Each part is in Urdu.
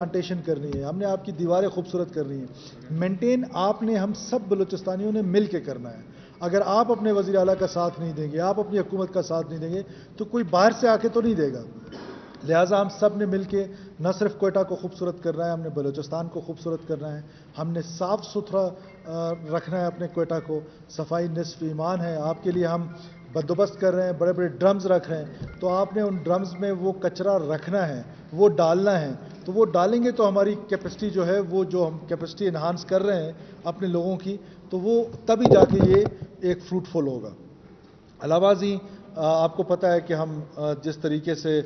پلانٹیشن کرنی ہے, ہم نے آپ کی دیواریں خوبصورت کرنی ہے. مینٹین آپ نے, ہم سب بلوچستانیوں نے مل کے کرنا ہے. اگر آپ اپنے وزیر اعلیٰ کا ساتھ نہیں دیں گے, آپ اپنی حکومت کا ساتھ نہیں دیں گے, تو کوئی باہر سے آ کے تو نہیں دے گا. لہٰذا ہم سب نے مل کے نہ صرف کوئٹہ کو خوبصورت کرنا ہے, ہم نے بلوچستان کو خوبصورت کرنا ہے. ہم نے صاف ستھرا رکھنا ہے اپنے کوئٹہ کو. صفائی نصف ایمان ہے. آپ کے لیے ہم بندوبست کر رہے ہیں, بڑے بڑے ڈرمز رکھ رہے ہیں, تو آپ نے ان ڈرمز میں وہ کچرا رکھنا ہے, وہ ڈالنا ہے. تو وہ ڈالیں گے تو ہماری کیپیسٹی جو ہے, وہ جو ہم کیپیسٹی انہانس کر رہے ہیں اپنے لوگوں کی, تو وہ تبھی جا کے یہ ایک فروٹفل ہوگا. علاوہ ازیں آپ کو پتہ ہے کہ ہم جس طریقے سے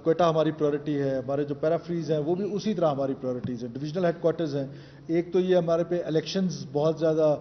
کوئٹہ ہماری پرائرٹی ہے, ہمارے جو پیرافریز ہیں وہ بھی اسی طرح ہماری پرائرٹیز ہیں. ڈویژنل ہیڈ کوارٹرز ہیں. ایک تو یہ ہمارے پہ الیکشنز بہت زیادہ,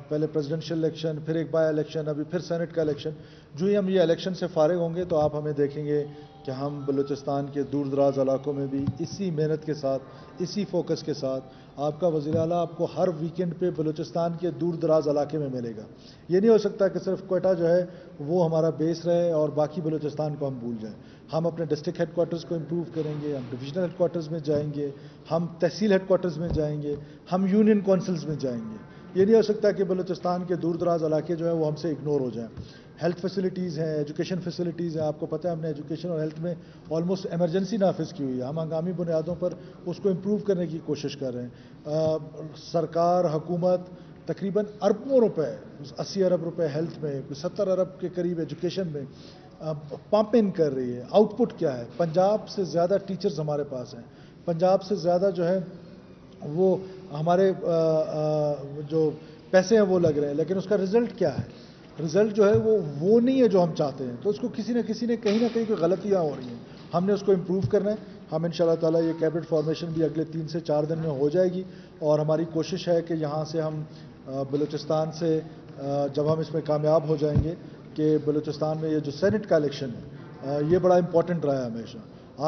پہلے پریزیڈنشیل الیکشن, پھر ایک بائی الیکشن, ابھی پھر سینٹ کا الیکشن. جو ہی ہم یہ الیکشن سے فارغ ہوں گے تو آپ ہمیں دیکھیں گے کہ ہم بلوچستان کے دور دراز علاقوں میں بھی اسی محنت کے ساتھ, اسی فوکس کے ساتھ, آپ کا وزیر اعلیٰ آپ کو ہر ویکینڈ پہ بلوچستان کے دور دراز علاقے میں ملے گا. یہ نہیں ہو سکتا کہ صرف کوئٹہ جو ہے وہ ہمارا بیس رہے اور باقی بلوچستان کو ہم بھول جائیں. ہم اپنے ڈسٹرکٹ ہیڈ کوارٹرز کو امپروو کریں گے, ہم ڈویژنل ہیڈ کوارٹرز میں جائیں گے, ہم تحصیل ہیڈ کوارٹرز میں جائیں گے, ہم یونین کونسلز میں جائیں گے. یہ نہیں ہو سکتا کہ بلوچستان کے دور دراز علاقے جو ہیں وہ ہم سے اگنور ہو جائیں. ہیلتھ فیسلٹیز ہیں, ایجوکیشن فیسلٹیز ہیں. آپ کو پتہ ہے ہم نے ایجوکیشن اور ہیلتھ میں آلموسٹ ایمرجنسی نافذ کی ہوئی ہے. ہم ہنگامی بنیادوں پر اس کو امپروو کرنے کی کوشش کر رہے ہیں. سرکار, حکومت تقریباً اربوں روپے, 80 ارب روپے ہیلتھ میں, 70 ارب کے قریب ایجوکیشن میں پمپ ان کر رہی ہے. آؤٹ پٹ کیا ہے؟ پنجاب سے زیادہ ٹیچرز ہمارے پاس ہیں, پنجاب سے زیادہ جو ہے وہ ہمارے جو پیسے ہیں وہ لگ رہے ہیں, لیکن اس کا رزلٹ کیا ہے؟ رزلٹ جو ہے وہ نہیں ہے جو ہم چاہتے ہیں. تو اس کو کسی نہ کہیں نہ کہیں کوئی غلطیاں ہو رہی ہیں. ہم نے اس کو امپروو کرنا ہے. ہم ان شاء اللہ تعالیٰ یہ کیبنٹ فارمیشن بھی اگلے 3 سے 4 دن میں ہو جائے گی, اور ہماری کوشش ہے کہ یہاں سے ہم بلوچستان سے جب ہم اس میں کامیاب ہو جائیں گے کہ بلوچستان میں یہ جو سینٹ کا الیکشن ہے یہ بڑا امپورٹنٹ رہا ہے ہمیشہ.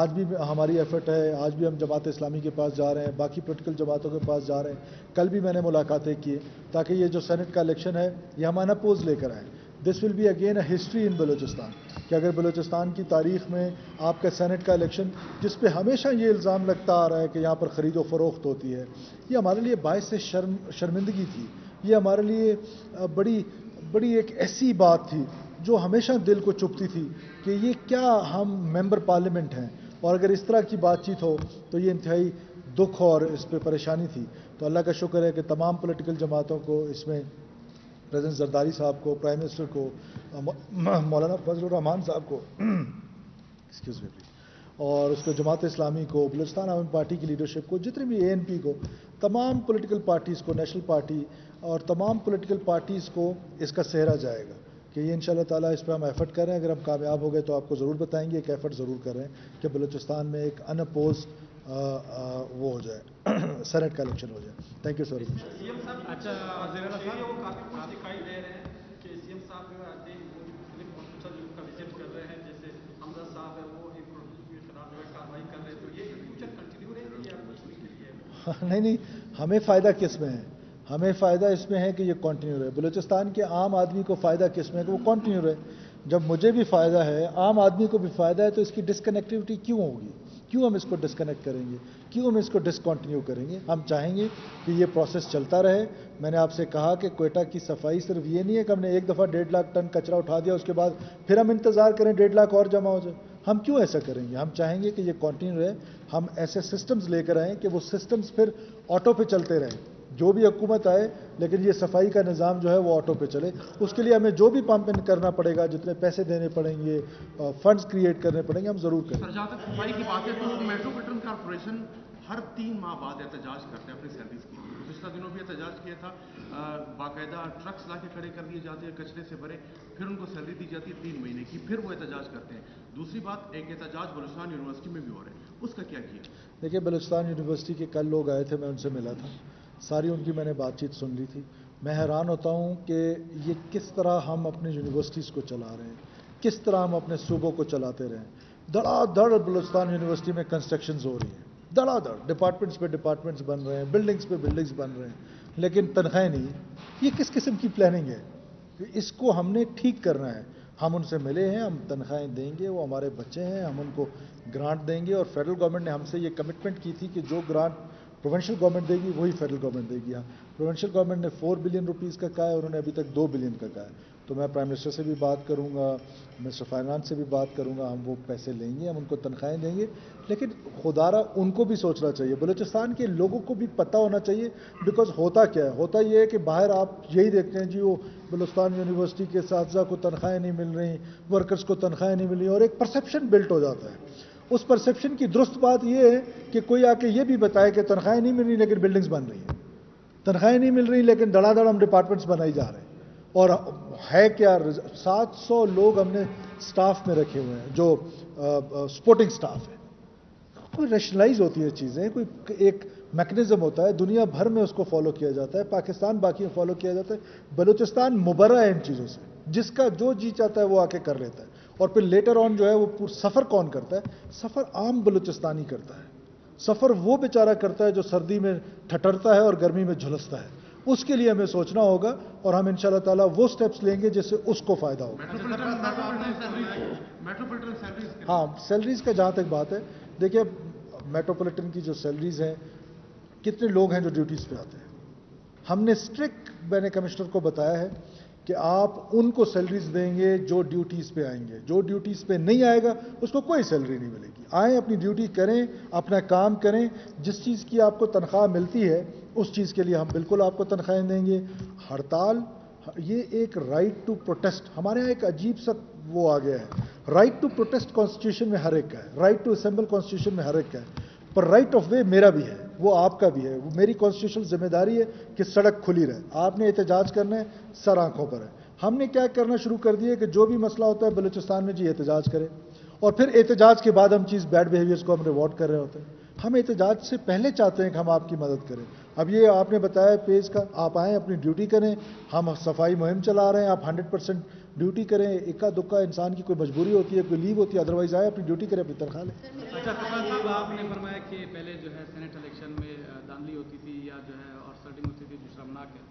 آج بھی ہماری ایفرٹ ہے, آج بھی ہم جماعت اسلامی کے پاس جا رہے ہیں, باقی پولیٹیکل جماعتوں کے پاس جا رہے ہیں. کل بھی میں نے ملاقاتیں کی تاکہ یہ جو سینٹ کا الیکشن ہے یہ ہم انپوز لے کر آئیں. This will be again a history in Balochistan, کہ اگر بلوچستان کی تاریخ میں آپ کا سینٹ کا الیکشن, جس پہ ہمیشہ یہ الزام لگتا آ رہا ہے کہ یہاں پر خرید و فروخت ہوتی ہے, یہ ہمارے لیے باعث شرمندگی تھی. یہ ہمارے لیے بڑی ایک ایسی بات تھی جو ہمیشہ دل کو چبھتی تھی کہ یہ کیا ہم ممبر پارلیمنٹ ہیں, اور اگر اس طرح کی بات چیت ہو تو یہ انتہائی دکھ اور اس پہ پریشانی تھی. تو اللہ کا شکر ہے کہ تمام پولیٹیکل جماعتوں کو, اس میں پریزیڈنٹ زرداری صاحب کو, پرائم منسٹر کو, مولانا فضل الرحمان صاحب کو, ایکسکیوز می پلیز, اور اس کو جماعت اسلامی کو, بلوچستان عوامی پارٹی کی لیڈرشپ کو, جتنے بھی ANP کو, تمام پولیٹیکل پارٹیز کو, نیشنل پارٹی اور تمام پولیٹیکل پارٹیز کو اس کا سہرا جائے گا کہ یہ ان شاء اللہ تعالیٰ اس پہ ہم ایفرٹ کر رہے ہیں. اگر ہم کامیاب ہو گئے تو آپ کو ضرور بتائیں گے, ایک ایفرٹ ضرور کر رہے ہیں کہ بلوچستان میں ایک ان اپوزڈ وہ ہو جائے, سینٹ کا الیکشن ہو جائے. تھینک یو سو مچ. نہیں, ہمیں فائدہ کس میں ہے؟ ہمیں فائدہ اس میں ہے کہ یہ کنٹینیو رہے. بلوچستان کے عام آدمی کو فائدہ کس میں ہے کہ وہ کنٹینیو رہے. جب مجھے بھی فائدہ ہے, عام آدمی کو بھی فائدہ ہے, تو اس کی ڈسکنیکٹیوٹی کیوں ہوگی؟ کیوں ہم اس کو ڈسکنیکٹ کریں گے؟ کیوں ہم اس کو ڈسکنٹینیو کریں گے؟ ہم چاہیں گے کہ یہ پروسیس چلتا رہے. میں نے آپ سے کہا کہ کوئٹہ کی صفائی صرف یہ نہیں ہے کہ ہم نے ایک دفعہ 1.5 لاکھ ٹن کچرا اٹھا دیا, اس کے بعد پھر ہم انتظار کریں 1.5 لاکھ اور جمع ہو جائے. ہم کیوں ایسا کریں گے؟ ہم چاہیں گے کہ یہ کنٹینیو رہے. ہم ایسے سسٹمز لے کر آئیں کہ وہ سسٹمز پھر آٹو پہ چلتے رہیں, جو بھی حکومت آئے, لیکن یہ صفائی کا نظام جو ہے وہ آٹو پہ چلے. اس کے لیے ہمیں جو بھی پمپ ان کرنا پڑے گا, جتنے پیسے دینے پڑیں گے, فنڈز کریٹ کرنے پڑیں گے, ہم ضرور کریں. سر, جہاں تک صفائی کی بات ہے تو میٹروپولیٹن کارپوریشن ہر 3 ماہ بعد احتجاج کرتے ہیں اپنی سیلریز کی. پچھلا دنوں بھی احتجاج کیا تھا, باقاعدہ ٹرکس لا کے کھڑے کر دیے جاتے ہیں کچرے سے بھرے, پھر ان کو سیلری دی جاتی ہے 3 مہینے کی, پھر وہ احتجاج کرتے ہیں. دوسری بات, ایک احتجاج بلوچستان یونیورسٹی میں بھی ہو رہا ہے, اس کا کیا کیا؟ دیکھیے, بلوچستان یونیورسٹی کے کل لوگ آئے تھے, میں ان سے ملا تھا, ساری ان کی میں نے بات چیت سن لی تھی. میں حیران ہوتا ہوں کہ یہ کس طرح ہم اپنی یونیورسٹیز کو چلا رہے ہیں, کس طرح ہم اپنے صوبوں کو چلاتے رہے ہیں. دھڑا دھڑ بلوچستان یونیورسٹی میں کنسٹرکشنز ہو رہی ہیں, دھڑا دھڑ, ڈپارٹمنٹس پہ ڈپارٹمنٹس بن رہے ہیں, بلڈنگس پہ بلڈنگس بن رہے ہیں, لیکن تنخواہیں نہیں. یہ کس قسم کی پلاننگ ہے؟ اس کو ہم نے ٹھیک کرنا ہے. ہم ان سے ملے ہیں, ہم تنخواہیں دیں گے, وہ ہمارے بچے ہیں, ہم ان کو گرانٹ دیں گے. اور فیڈرل گورنمنٹ نے ہم سے یہ کمٹمنٹ کی تھی کہ جو گرانٹ پروونشل گورنمنٹ دے گی وہی فیڈرل گورنمنٹ دے گی. پروونشل گورنمنٹ نے 4 بلین روپیز کا کہا ہے, انہوں نے ابھی تک 2 بلین کا کہا ہے. تو میں پرائم منسٹر سے بھی بات کروں گا, منسٹر فائنانس سے بھی بات کروں گا, ہم وہ پیسے لیں گے, ہم ان کو تنخواہیں دیں گے. لیکن خدارہ ان کو بھی سوچنا چاہیے, بلوچستان کے لوگوں کو بھی پتہ ہونا چاہیے. بیکاز ہوتا کیا ہے, ہوتا یہ ہے کہ باہر آپ یہی دیکھتے ہیں جی وہ بلوچستان یونیورسٹی کے اساتذہ کو تنخواہیں نہیں مل رہی, ورکرز کو تنخواہیں نہیں مل رہی, اور ایک پرسیپشن بلٹ ہو جاتا ہے. اس پرسیپشن کی درست بات یہ ہے کہ کوئی آ کے یہ بھی بتائے کہ تنخواہیں نہیں مل رہی لیکن بلڈنگز بن رہی ہیں, تنخواہیں نہیں مل رہی لیکن دڑا دڑ ہم ڈپارٹمنٹس بنائی جا رہے ہیں. اور ہے کیا, 700 لوگ ہم نے سٹاف میں رکھے ہوئے ہیں جو سپورٹنگ سٹاف ہے. کوئی ریشنلائز ہوتی ہے چیزیں, کوئی ایک میکنزم ہوتا ہے, دنیا بھر میں اس کو فالو کیا جاتا ہے, پاکستان باقی میں فالو کیا جاتا ہے. بلوچستان مبرہ ہے ان چیزوں سے, جس کا جو جی چاہتا ہے وہ آ کے کر لیتا ہے. اور پھر لیٹر آن جو ہے وہ سفر کون کرتا ہے, سفر عام بلوچستانی کرتا ہے. سفر وہ بیچارہ کرتا ہے جو سردی میں ٹھٹرتا ہے اور گرمی میں جھلستا ہے. اس کے لیے ہمیں سوچنا ہوگا, اور ہم انشاءاللہ تعالیٰ وہ سٹیپس لیں گے جس سے اس کو فائدہ ہوگا. ہاں, سیلریز کا جہاں تک بات ہے, دیکھیے میٹروپولیٹن کی جو سیلریز ہیں, کتنے لوگ ہیں جو ڈیوٹیز پہ آتے ہیں. ہم نے اسٹرکٹ, میں نے کمشنر کو بتایا ہے کہ آپ ان کو سیلریز دیں گے جو ڈیوٹیز پہ آئیں گے. جو ڈیوٹیز پہ نہیں آئے گا اس کو کوئی سیلری نہیں ملے گی. آئیں, اپنی ڈیوٹی کریں, اپنا کام کریں, جس چیز کی آپ کو تنخواہ ملتی ہے اس چیز کے لیے ہم بالکل آپ کو تنخواہیں دیں گے. ہڑتال یہ ایک رائٹ ٹو پروٹیسٹ, ہمارے یہاں ایک عجیب سا وہ آ گیا ہے. رائٹ ٹو پروٹیسٹ کانسٹیٹیوشن میں ہر ایک کا ہے, رائٹ ٹو اسمبل کانسٹیٹیوشن میں ہر ایک کا ہے, پر رائٹ آف وے میرا بھی ہے, وہ آپ کا بھی ہے. وہ میری کانسٹیٹیوشنل ذمہ داری ہے کہ سڑک کھلی رہے. آپ نے احتجاج کرنا ہے, سر آنکھوں پر ہے. ہم نے کیا کرنا شروع کر دیا کہ جو بھی مسئلہ ہوتا ہے بلوچستان میں جی احتجاج کرے, اور پھر احتجاج کے بعد ہم چیز بیڈ بیہیویئرس کو ہم ریوارڈ کر رہے ہوتے ہیں. ہم احتجاج سے پہلے چاہتے ہیں کہ ہم آپ کی مدد کریں. اب یہ آپ نے بتایا پیج کا, آپ آئیں اپنی ڈیوٹی کریں, ہم صفائی مہم چلا رہے ہیں, آپ 100% ڈیوٹی کریں. اکا دکا انسان کی کوئی مجبوری ہوتی ہے, کوئی لیو ہوتی ہے, ادروائز آئے اپنی ڈیوٹی کریں, اپنی تنخواہ لیں. اچھا سرفراز صاحب, آپ نے فرمایا کہ پہلے جو ہے سینٹ الیکشن میں دھاندلی ہوتی تھی یا جو ہے اور سرٹنگ ہوتی تھی, جو شرمناک ہے.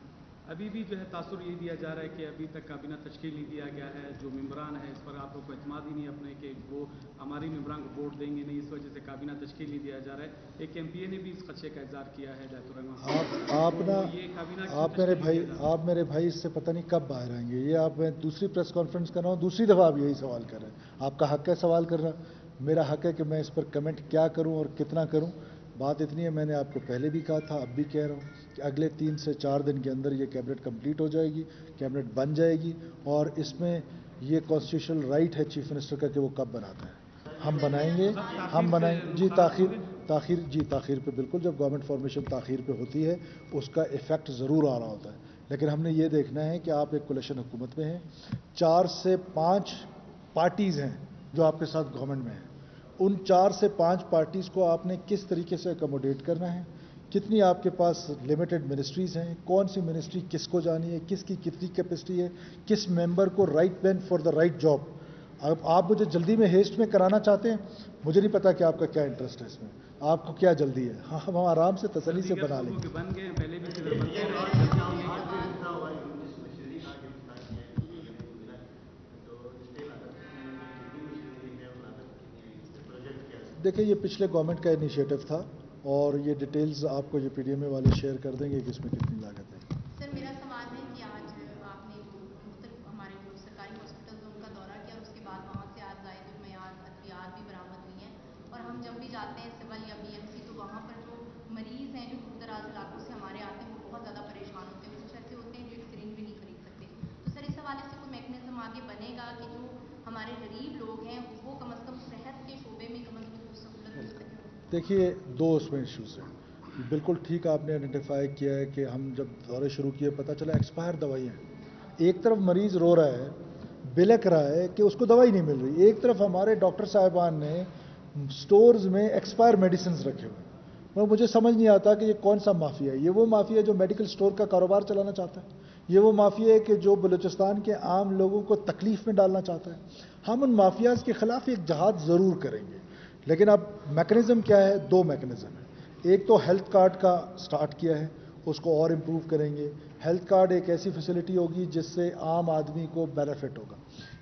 ابھی بھی جو ہے تاثر یہ دیا جا رہا ہے کہ ابھی تک کابینہ تشکیل نہیں دیا گیا ہے. جو ممبران ہیں اس پر آپ لوگ کو اعتماد ہی نہیں اپنے کہ وہ ہماری ممبران کو ووٹ دیں گے نہیں, اس وجہ سے کابینہ تشکیل نہیں دیا جا رہا ہے. ایک ایم پی اے نے بھی اس خدشے کا اظہار کیا ہے ہدایت الرحمان. آپ میرے بھائی اس سے پتہ نہیں کب باہر آئیں گے. یہ آپ, میں دوسری پریس کانفرنس کر رہا ہوں, دوسری دفعہ آپ یہی سوال کر رہے ہیں. آپ کا حق ہے سوال کرنا, میرا حق ہے کہ میں اس پر کمنٹ کیا کروں اور کتنا کروں. بات اتنی ہے, میں نے آپ کو پہلے بھی کہا تھا, اب بھی کہہ رہا ہوں کہ اگلے 3 سے 4 دن کے اندر یہ کیبنٹ کمپلیٹ ہو جائے گی, کیبنٹ بن جائے گی. اور اس میں یہ کانسٹیٹیوشنل رائٹ ہے چیف منسٹر کا کہ وہ کب بناتا ہے. ہم بنائیں گے, ہم بنائیں گے. جی تاخیر پہ بالکل, جب گورنمنٹ فارمیشن تاخیر پہ ہوتی ہے اس کا ایفیکٹ ضرور آ رہا ہوتا ہے. لیکن ہم نے یہ دیکھنا ہے کہ آپ ایک کولیشن حکومت میں ہیں, 4 سے 5 پارٹیز ہیں جو آپ کے ساتھ گورنمنٹ میں ہیں. ان 4 سے 5 پارٹیز کو آپ نے کس طریقے سے اکوموڈیٹ کرنا ہے, کتنی آپ کے پاس لمیٹڈ منسٹریز ہیں, کون سی منسٹری کس کو جانی ہے, کس کی کتنی کیپیسٹی ہے, کس ممبر کو right man for the right job. اب آپ مجھے جلدی میں ہیسٹ میں کرانا چاہتے ہیں, مجھے نہیں پتا کہ آپ کا کیا انٹرسٹ ہے اس میں, آپ کو کیا جلدی ہے. ہاں, ہم آرام سے تسلی سے بنا لیں گے. دیکھیں, یہ پچھلے گورنمنٹ کا انیشیٹو تھا, اور یہ ڈیٹیلز آپ کو یہ پی ڈی ایم اے والے شیئر کر دیں گے کہ اس میں کتنی لاگت ہے. سر میرا سوال ہے کہ آج آپ نے جو مختلف ہمارے جو سرکاری ہاسپٹلز ہیں ان کا دورہ کیا, اور اس کے بعد وہاں سے آج زائد المیعاد ادویات بھی برآمد ہوئی ہیں, اور ہم جب بھی جاتے ہیں سول یا بی ایم سی تو وہاں پر جو مریض ہیں جو دور دراز علاقوں سے ہمارے آتے ہیں وہ بہت زیادہ پریشان ہوتے ہیں. کچھ ایسے ہوتے ہیں جو ایک سرنج بھی نہیں خرید سکتے. تو سر اس حوالے سے کوئی میکنزم آگے بنے گا کہ جو ہمارے غریب لوگ ہیں وہ کم از کم صحت کے شعبے میں کم از کم کچھ سہولت مل سکے. دیکھیے, 2 اس میں ایشوز ہیں. بالکل ٹھیک آپ نے آئیڈینٹیفائی کیا ہے کہ ہم جب دورے شروع کیے پتہ چلا ایکسپائر دوائیاں ہیں. ایک طرف مریض رو رہا ہے, بلک رہا ہے کہ اس کو دوائی نہیں مل رہی, ایک طرف ہمارے ڈاکٹر صاحبان نے سٹورز میں ایکسپائر میڈیسنز رکھے ہوئے. اور مجھے سمجھ نہیں آتا کہ یہ کون سا مافیا ہے. یہ وہ مافیا ہے جو میڈیکل سٹور کا کاروبار چلانا چاہتا ہے, یہ وہ مافیا ہے کہ جو بلوچستان کے عام لوگوں کو تکلیف میں ڈالنا چاہتا ہے. ہم ان مافیاز کے خلاف ایک جہاد ضرور کریں گے, لیکن اب میکنزم کیا ہے, 2 میکنزم ہیں. ایک تو ہیلتھ کارڈ کا سٹارٹ کیا ہے, اس کو اور امپروو کریں گے. ہیلتھ کارڈ ایک ایسی فیسلٹی ہوگی جس سے عام آدمی کو بینیفٹ ہوگا.